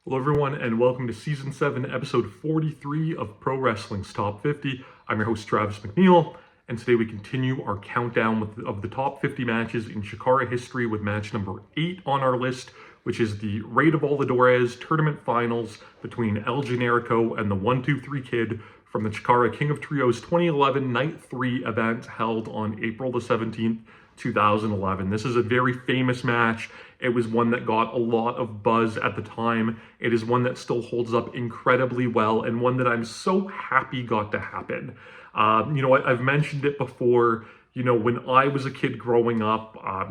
Hello, everyone, and welcome to Season 7, Episode 43 of Pro Wrestling's Top 50. I'm your host, Travis McNeil, and today we continue our countdown of the top 50 matches in CHIKARA history with match number 8 on our list, which is the Rey de Voladores Tournament Finals between El Generico and the 1-2-3 Kid from the CHIKARA King of Trios 2011 Night 3 event held on April the 17th, 2011. This is a very famous match. It was one that got a lot of buzz at the time. It is one that still holds up incredibly well and one that I'm so happy got to happen. I've mentioned it before. When I was a kid growing up, a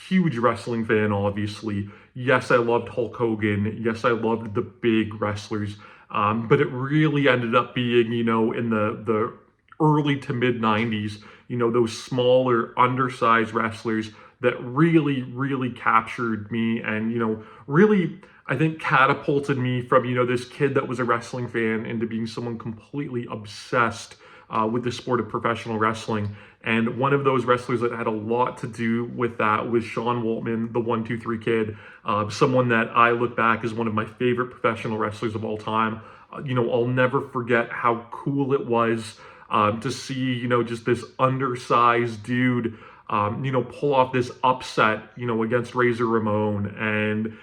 huge wrestling fan, obviously. Yes, I loved Hulk Hogan. Yes, I loved the big wrestlers. But it really ended up being, in the early to mid 90s, those smaller, undersized wrestlers that really, really captured me and, really, I think, catapulted me from, this kid that was a wrestling fan into being someone completely obsessed with the sport of professional wrestling. And one of those wrestlers that had a lot to do with that was Sean Waltman, the 1-2-3 Kid, someone that I look back as one of my favorite professional wrestlers of all time. I'll never forget how cool it was to see, just this undersized dude, pull off this upset, against Razor Ramon. And,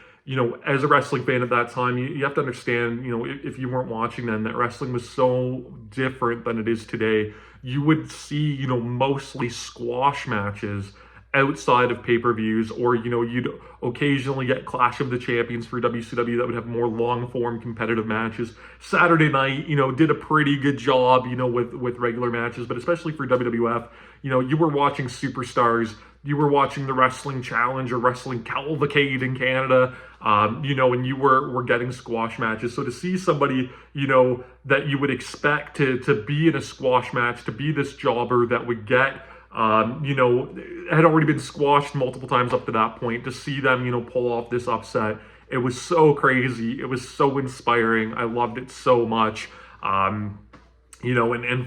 as a wrestling fan at that time, you have to understand, if you weren't watching then, that wrestling was so different than it is today. You would see, mostly squash matches outside of pay-per-views, or, you'd occasionally get Clash of the Champions for WCW that would have more long-form competitive matches. Saturday Night, did a pretty good job, with regular matches, but especially for WWF, you were watching superstars, you were watching the Wrestling Challenge or Wrestling Cavalcade in Canada, and you were getting squash matches. So to see somebody, that you would expect to be in a squash match, to be this jobber that would get had already been squashed multiple times up to that point, to see them, pull off this upset. It was so crazy. It was so inspiring. I loved it so much. And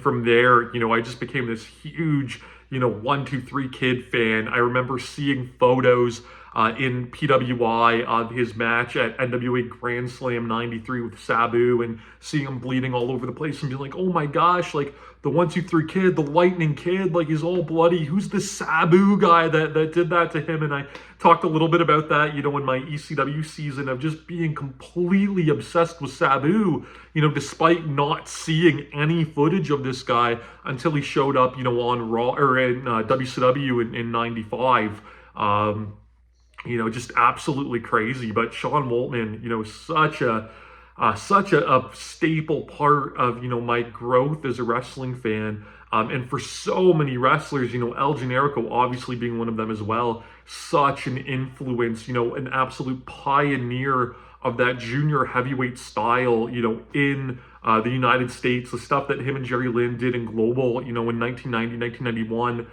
from there, I just became this huge, 1-2-3 Kid fan. I remember seeing photos in PWI of his match at NWA Grand Slam 93 with Sabu, and seeing him bleeding all over the place and being like, oh my gosh, like the 1-2-3 Kid, the Lightning Kid, like he's all bloody. Who's the Sabu guy that did that to him? And I talked a little bit about that, in my ECW season, of just being completely obsessed with Sabu, despite not seeing any footage of this guy until he showed up, on Raw or in WCW in 95. Just absolutely crazy. But Sean Waltman, such a staple part of, my growth as a wrestling fan. And for so many wrestlers, El Generico obviously being one of them as well, such an influence, an absolute pioneer of that junior heavyweight style, in the United States, the stuff that him and Jerry Lynn did in Global, in 1990, 1991.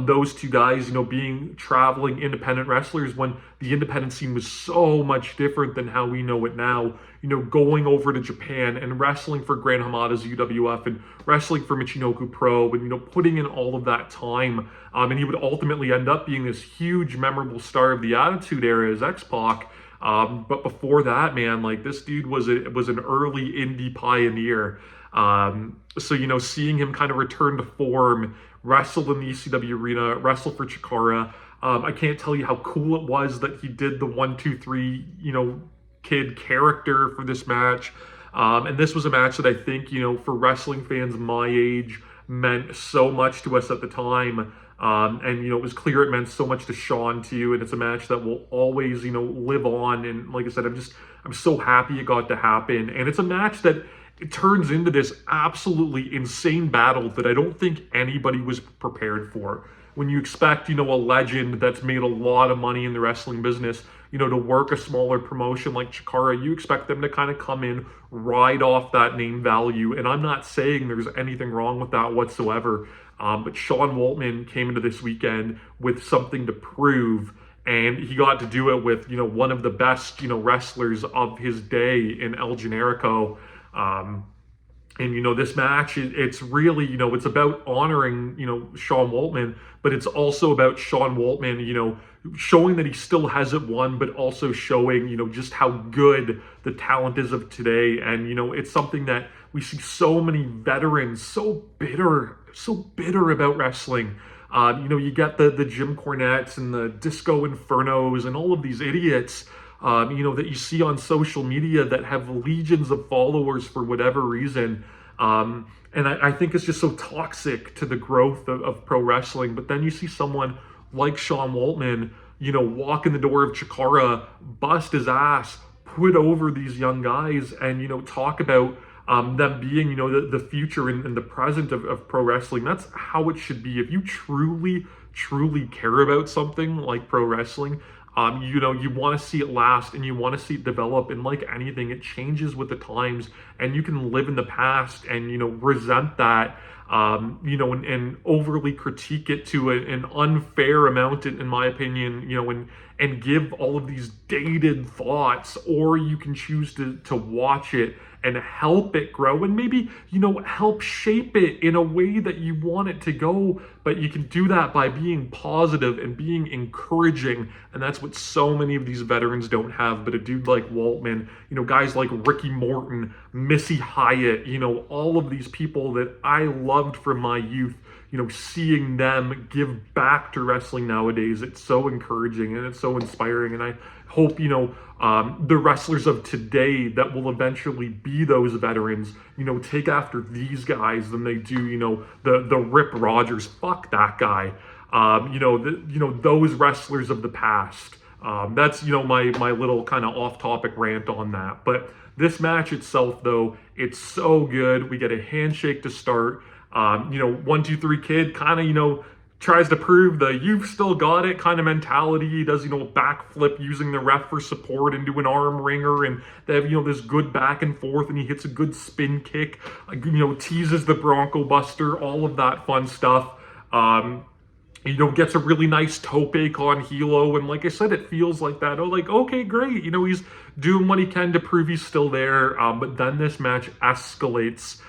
Those two guys, being traveling independent wrestlers when the independent scene was so much different than how we know it now, going over to Japan and wrestling for Gran Hamada's UWF and wrestling for Michinoku Pro, and, putting in all of that time. And he would ultimately end up being this huge, memorable star of the Attitude Era as X-Pac. But before that, man, like this dude was an early indie pioneer. So, seeing him kind of return to form, wrestle in the ECW arena, wrestle for CHIKARA. I can't tell you how cool it was that he did the 1-2-3, Kid character for this match. And this was a match that I think, for wrestling fans my age, meant so much to us at the time. And, it was clear it meant so much to Sean too. And it's a match that will always, live on. And like I said, I'm so happy it got to happen. And it's a match that it turns into this absolutely insane battle that I don't think anybody was prepared for. When you expect, a legend that's made a lot of money in the wrestling business, to work a smaller promotion like CHIKARA, you expect them to kind of come in, ride off that name value. And I'm not saying there's anything wrong with that whatsoever. But Sean Waltman came into this weekend with something to prove, and he got to do it with, one of the best, wrestlers of his day in El Generico. And, this match, it's really, it's about honoring, Sean Waltman, but it's also about Sean Waltman, showing that he still hasn't won, but also showing, just how good the talent is of today. And, it's something that we see so many veterans so bitter about wrestling. You get the Jim Cornettes and the Disco Infernos and all of these idiots, that you see on social media that have legions of followers for whatever reason. And I think it's just so toxic to the growth of pro wrestling. But then you see someone like Sean Waltman, walk in the door of CHIKARA, bust his ass, put over these young guys, and, talk about them being, the future and the present of pro wrestling. That's how it should be. If you truly care about something like pro wrestling, you want to see it last and you want to see it develop. And like anything, it changes with the times, and you can live in the past and, resent that, and overly critique it to an unfair amount, in my opinion, and give all of these dated thoughts, or you can choose to watch it and help it grow and maybe, help shape it in a way that you want it to go. But you can do that by being positive and being encouraging. And that's what so many of these veterans don't have. But a dude like Waltman, guys like Ricky Morton, Missy Hyatt, all of these people that I loved from my youth, seeing them give back to wrestling nowadays, it's so encouraging and it's so inspiring. And I hope, the wrestlers of today that will eventually be those veterans, take after these guys than they do, the Rip Rogers. Fuck that guy. Those wrestlers of the past. That's, my little kind of off-topic rant on that. But this match itself, though, it's so good. We get a handshake to start. 1, 2, 3 kid kind of, tries to prove the "you've still got it" kind of mentality. He does, a backflip using the ref for support into an arm wringer, and they have, this good back and forth, and he hits a good spin kick, teases the Bronco Buster, all of that fun stuff. Gets a really nice tope on Hilo, and like I said, it feels like that. Okay, great. He's doing what he can to prove he's still there. But then this match escalates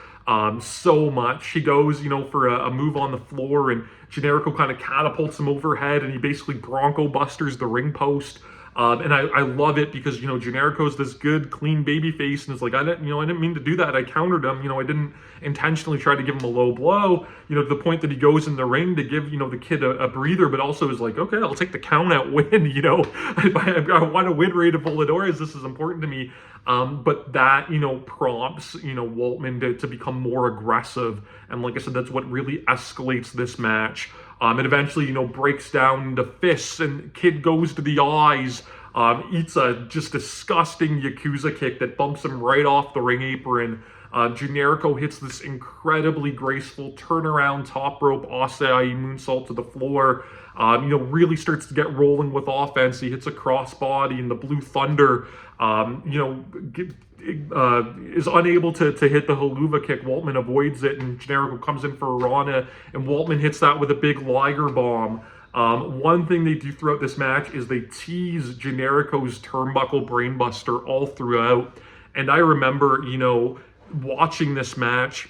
so much. He goes, for a move on the floor, and Generico kind of catapults him overhead, and he basically Bronco Busters the ring post. And I love it because, Generico's this good, clean baby face, and it's like, I didn't mean to do that. I countered him. I didn't intentionally try to give him a low blow, to the point that he goes in the ring to give, the kid a breather, but also is like, okay, I'll take the count out win, I want to win Rey de Voladores. This is important to me. But that, prompts, Waltman to become more aggressive. And like I said, that's what really escalates this match. It eventually, breaks down into fists, and kid goes to the eyes, eats a just disgusting Yakuza kick that bumps him right off the ring apron. Generico hits this incredibly graceful turnaround top rope Asai moonsault to the floor. Really starts to get rolling with offense. He hits a crossbody, and the Blue Thunder, is unable to hit the Haluva kick. Waltman avoids it, and Generico comes in for a Rana, and Waltman hits that with a big Liger bomb. One thing they do throughout this match is they tease Generico's turnbuckle brainbuster all throughout. And I remember, watching this match,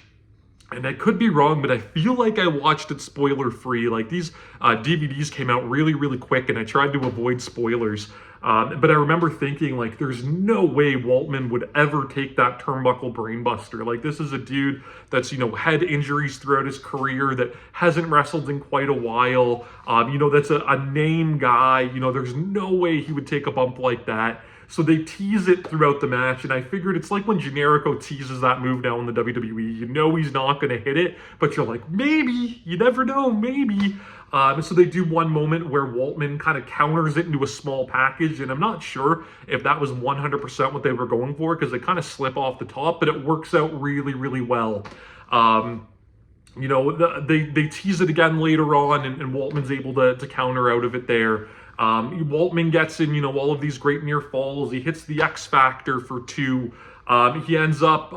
and I could be wrong, but I feel like I watched it spoiler free. Like, these DVDs came out really, really quick, and I tried to avoid spoilers. But I remember thinking, like, there's no way Waltman would ever take that turnbuckle brainbuster. Like, this is a dude that's, had injuries throughout his career, that hasn't wrestled in quite a while. That's a name guy. There's no way he would take a bump like that. So they tease it throughout the match, and I figured it's like when Generico teases that move now in the WWE. He's not going to hit it, but you're like, maybe. You never know, maybe. So they do one moment where Waltman kind of counters it into a small package, and I'm not sure if that was 100% what they were going for, because they kind of slip off the top, but it works out really, really well. They tease it again later on, and Waltman's able to counter out of it there. Waltman gets in, all of these great near falls. He hits the X Factor for 2. He ends up,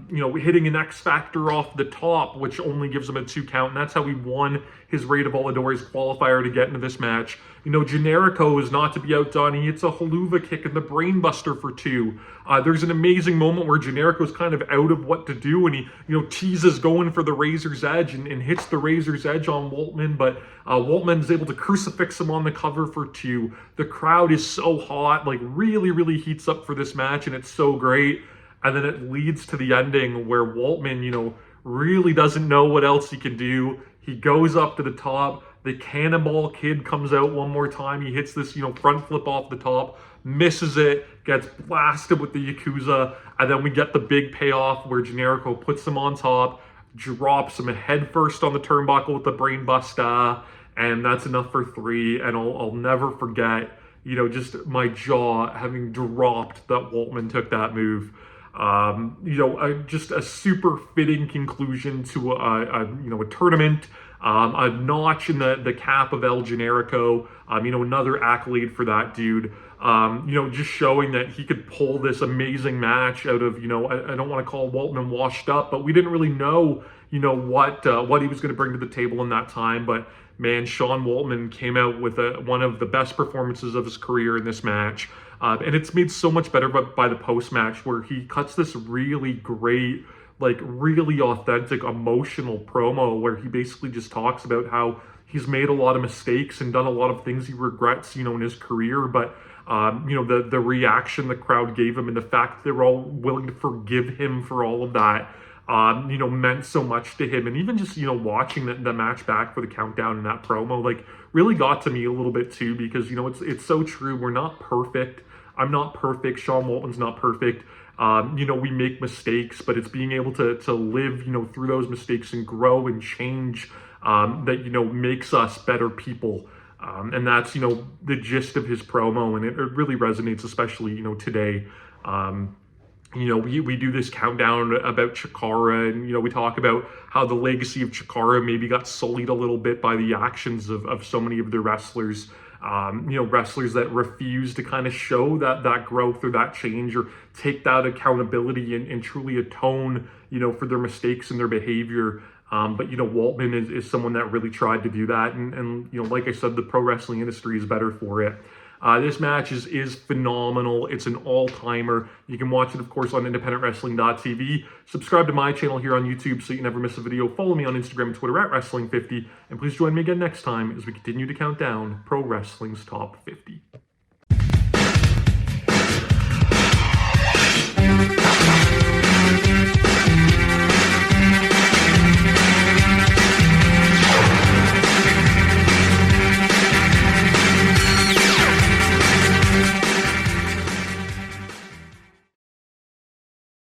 hitting an X Factor off the top, which only gives him a 2 count, and that's how he won his Rey de Voladores qualifier to get into this match. Generico is not to be outdone. He hits a haluva kick in the brainbuster for 2. There's an amazing moment where Generico's kind of out of what to do, and he, teases going for the Razor's Edge and hits the Razor's Edge on Waltman, but Waltman is able to crucifix him on the cover for 2. The crowd is so hot, like really, really heats up for this match, and it's so great. And then it leads to the ending where Waltman, really doesn't know what else he can do. He goes up to the top. The Cannonball Kid comes out one more time. He hits this, front flip off the top, misses it, gets blasted with the Yakuza. And then we get the big payoff where Generico puts him on top, drops him head first on the turnbuckle with the brain buster. And that's enough for 3. And I'll never forget, just my jaw having dropped that Waltman took that move. Just a super fitting conclusion to a tournament, a notch in the cap of El Generico, another accolade for that dude, just showing that he could pull this amazing match out of, I don't want to call Waltman washed up, but we didn't really know, what he was going to bring to the table in that time. But man, Sean Waltman came out with one of the best performances of his career in this match. And it's made so much better by the post-match where he cuts this really great, like really authentic, emotional promo where he basically just talks about how he's made a lot of mistakes and done a lot of things he regrets, in his career. But, the reaction the crowd gave him and the fact that they were all willing to forgive him for all of that, meant so much to him. And even just, watching the match back for the countdown and that promo, like really got to me a little bit too, because, it's so true. We're not perfect. I'm not perfect. Sean Waltman's not perfect. We make mistakes, but it's being able to live, through those mistakes and grow and change, that, makes us better people. And that's, the gist of his promo, and it really resonates, especially, today. We do this countdown about CHIKARA, and, we talk about how the legacy of CHIKARA maybe got sullied a little bit by the actions of so many of the wrestlers. Wrestlers that refuse to kind of show that growth or that change or take that accountability and truly atone, for their mistakes and their behavior. But Waltman is someone that really tried to do that. And like I said, the pro wrestling industry is better for it. This match is phenomenal. It's an all-timer. You can watch it, of course, on independentwrestling.tv. Subscribe to my channel here on YouTube so you never miss a video. Follow me on Instagram and Twitter at Wrestling50. And please join me again next time as we continue to count down Pro Wrestling's Top 50.